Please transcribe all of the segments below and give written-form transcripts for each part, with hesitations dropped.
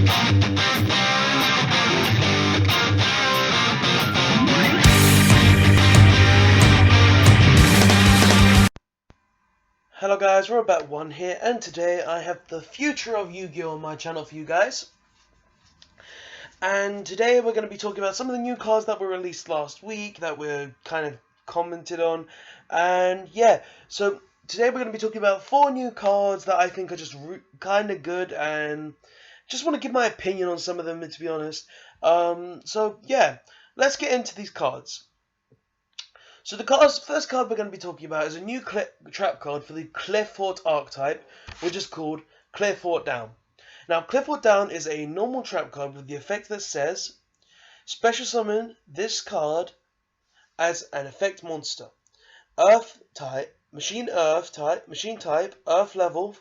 Hello guys, Robot1 here, and today I have the Future of Yugioh on my channel for you guys. And today we're going to be talking about some of the new cards that were released last week that were kind of commented on. And yeah, so today we're going to be talking about 4 new cards that I think are just kind of good, and just want to give my opinion on some of them, to be honest. So yeah, let's get into these cards. So the first card we're going to be talking about is a new trap card for the Cliffort archetype, which is called Cliffort Down. Now, Cliffort Down is a normal trap card with the effect that says, special summon this card as an effect monster. Earth type, machine type, Earth level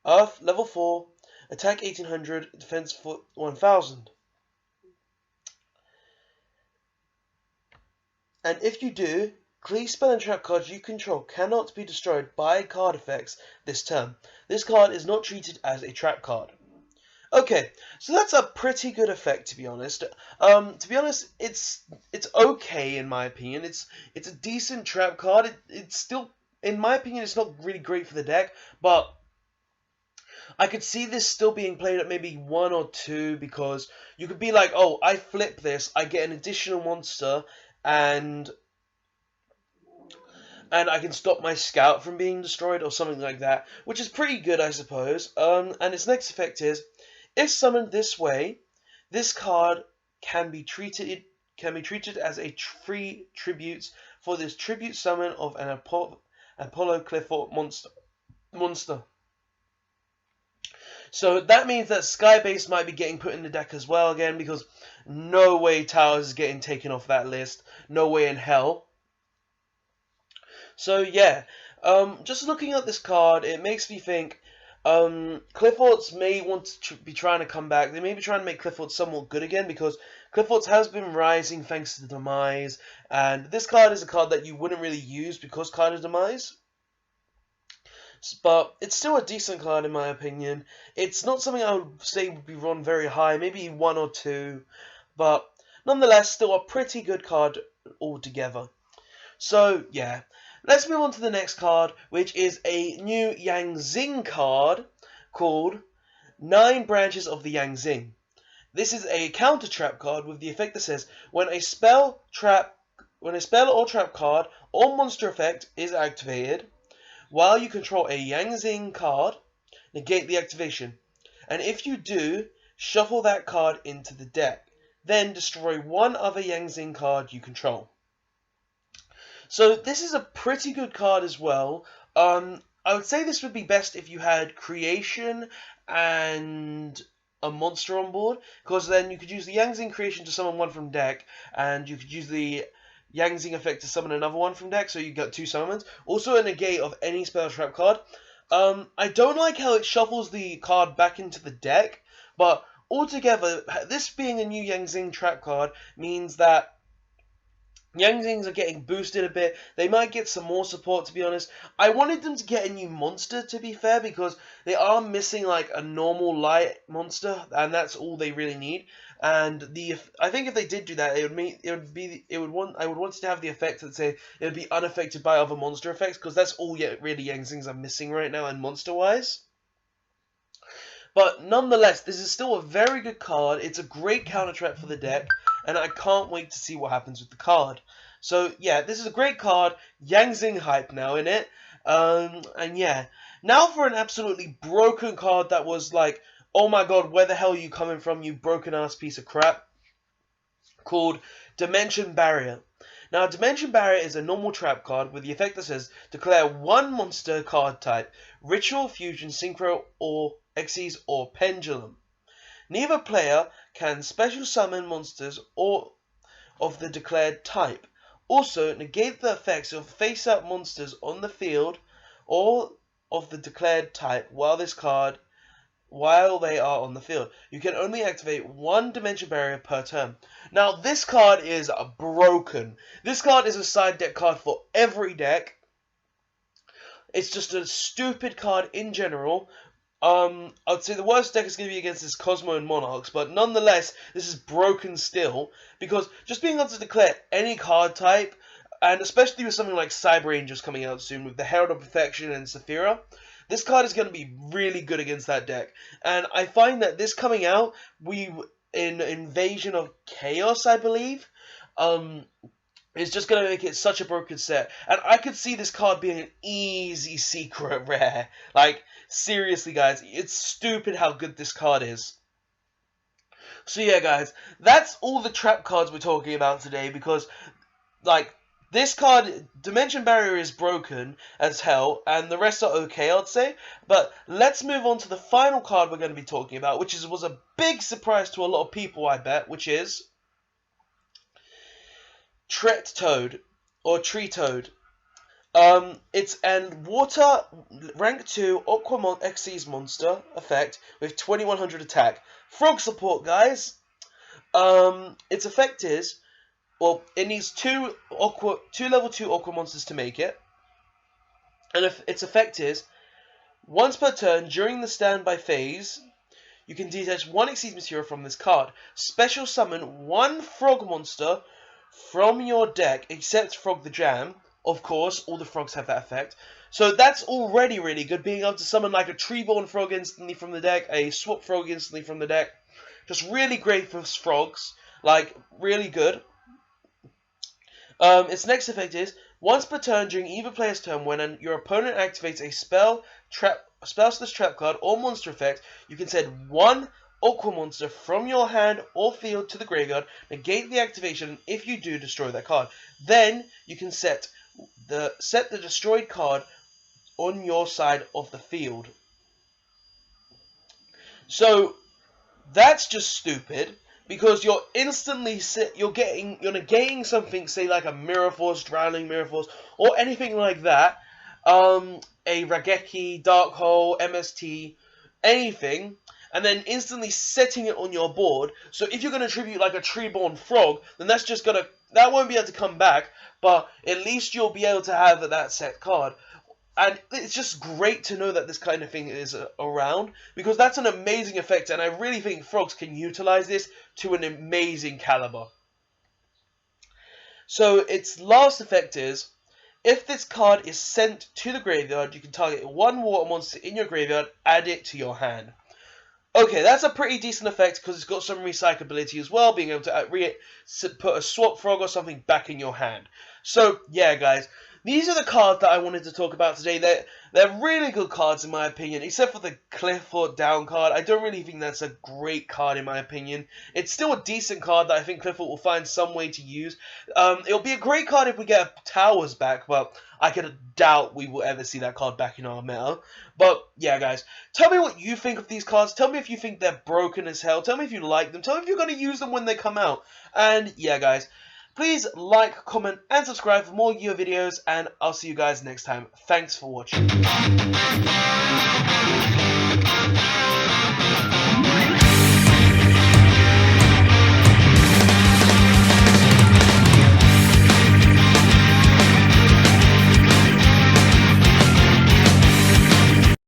4, attack 1800, defense 1000. And if you do, please spell and trap cards you control cannot be destroyed by card effects this turn. This card is not treated as a trap card. Okay, so that's a pretty good effect, to be honest. It's okay in my opinion. It's a decent trap card. It's still, in my opinion, it's not really great for the deck, but I could see this still being played at maybe 1 or 2, because you could be like, oh, I flip this, I get an additional monster, and I can stop my scout from being destroyed or something like that, which is pretty good, I suppose. And its next effect is, if summoned this way, this card can be treated as a free tribute for this tribute summon of an Apollo Cliffort monster. So that means that Skybase might be getting put in the deck as well again, because no way Towers is getting taken off that list. No way in hell. So yeah, just looking at this card, it makes me think Clifforts may want to be trying to come back. They may be trying to make Clifforts somewhat good again, because Clifforts has been rising thanks to the Demise, and this card is a card that you wouldn't really use because card of Demise. But it's still a decent card in my opinion. It's not something I would say would be run very high, maybe 1 or 2, but nonetheless still a pretty good card altogether. So yeah, let's move on to the next card, which is a new Xing card called 9 Branches of the Xing. This is a counter trap card with the effect that says, when a spell or trap card or monster effect is activated, while you control a Xing card, negate the activation. And if you do, shuffle that card into the deck. Then destroy one other Xing card you control. So this is a pretty good card as well. I would say this would be best if you had Creation and a monster on board, because then you could use the Xing Creation to summon one from deck, and you could use the Xing effect to summon another one from deck, so you got 2 summons. Also a negate of any spell trap card. I don't like how it shuffles the card back into the deck, but altogether, this being a new Xing trap card means that Xings are getting boosted a bit. They might get some more support, to be honest. I wanted them to get a new monster, to be fair, because they are missing like a normal light monster, and that's all they really need. And I think if they did do that, I would want to have the effect that say it would be unaffected by other monster effects, because that's all really Xings are missing right now, and monster wise. But nonetheless, this is still a very good card. It's a great counter trap for the deck, and I can't wait to see what happens with the card. So yeah, this is a great card. Xing hype now in it. And yeah, now for an absolutely broken card that was like, oh my god, where the hell are you coming from, you broken ass piece of crap? Called Dimension Barrier. Now, Dimension Barrier is a normal trap card with the effect that says, declare one monster card type, Ritual, Fusion, Synchro, or Xyz, or Pendulum. Neither player can special summon monsters or of the declared type. Also, negate the effects of face-up monsters on the field or of the declared type while they are on the field. You can only activate one Dimension Barrier per turn. Now, this card is broken. This card is a side deck card for every deck. It's just a stupid card in general. I'd say the worst deck is going to be against this Cosmo and Monarchs, but nonetheless, this is broken still, because just being able to declare any card type, and especially with something like Cyber Angels coming out soon, with the Herald of Perfection and Saphira, this card is going to be really good against that deck. And I find that this coming out, in Invasion of Chaos, I believe, it's just going to make it such a broken set. And I could see this card being an easy secret rare. Like, seriously, guys, it's stupid how good this card is. So yeah, guys, that's all the trap cards we're talking about today, because, like, this card, Dimension Barrier is broken as hell, and the rest are okay, I'd say. But let's move on to the final card we're going to be talking about, which was a big surprise to a lot of people, I bet, which is Tret Toad, or Tree Toad. It's an Water Rank 2 Aquamon Xyz monster effect with 2100 attack. Frog support, guys. Its effect is, well, it needs two level 2 Aqua monsters to make it. And if its effect is, once per turn during the standby phase, you can detach one Xyz material from this card. Special summon one Frog monster from your deck, except Frog the Jam. Of course, all the frogs have that effect. So that's already really good, being able to summon like a Treeborn Frog instantly from the deck, a Swap Frog instantly from the deck. Just really great for frogs, like really good. Its next effect is, once per turn during either player's turn, when your opponent activates a spell/trap card or monster effect, you can send one Aqua monster from your hand or field to the graveyard, negate the activation, and if you do, destroy that card. Then you can set the destroyed card on your side of the field. So that's just stupid, because you're instantly you're negating something, say like a Mirror Force, Drowning Mirror Force, or anything like that. A Raigeki, Dark Hole, MST, anything, and then instantly setting it on your board. So if you're going to tribute like a Treeborn Frog, then that won't be able to come back, but at least you'll be able to have that set card. And it's just great to know that this kind of thing is around, because that's an amazing effect, and I really think frogs can utilize this to an amazing caliber. So its last effect is, if this card is sent to the graveyard, you can target one water monster in your graveyard, add it to your hand. Okay, that's a pretty decent effect, because it's got some recyclability as well, being able to put a Swap Frog or something back in your hand. So, yeah, guys, these are the cards that I wanted to talk about today. They're really good cards in my opinion, except for the Clifford Down card. I don't really think that's a great card in my opinion. It's still a decent card that I think Clifford will find some way to use. It'll be a great card if we get Towers back, but I could doubt we will ever see that card back in our meta. But yeah, guys, tell me what you think of these cards. Tell me if you think they're broken as hell. Tell me if you like them. Tell me if you're going to use them when they come out. And yeah, guys, please like, comment, and subscribe for more Yu-Gi-Oh videos, and I'll see you guys next time. Thanks for watching.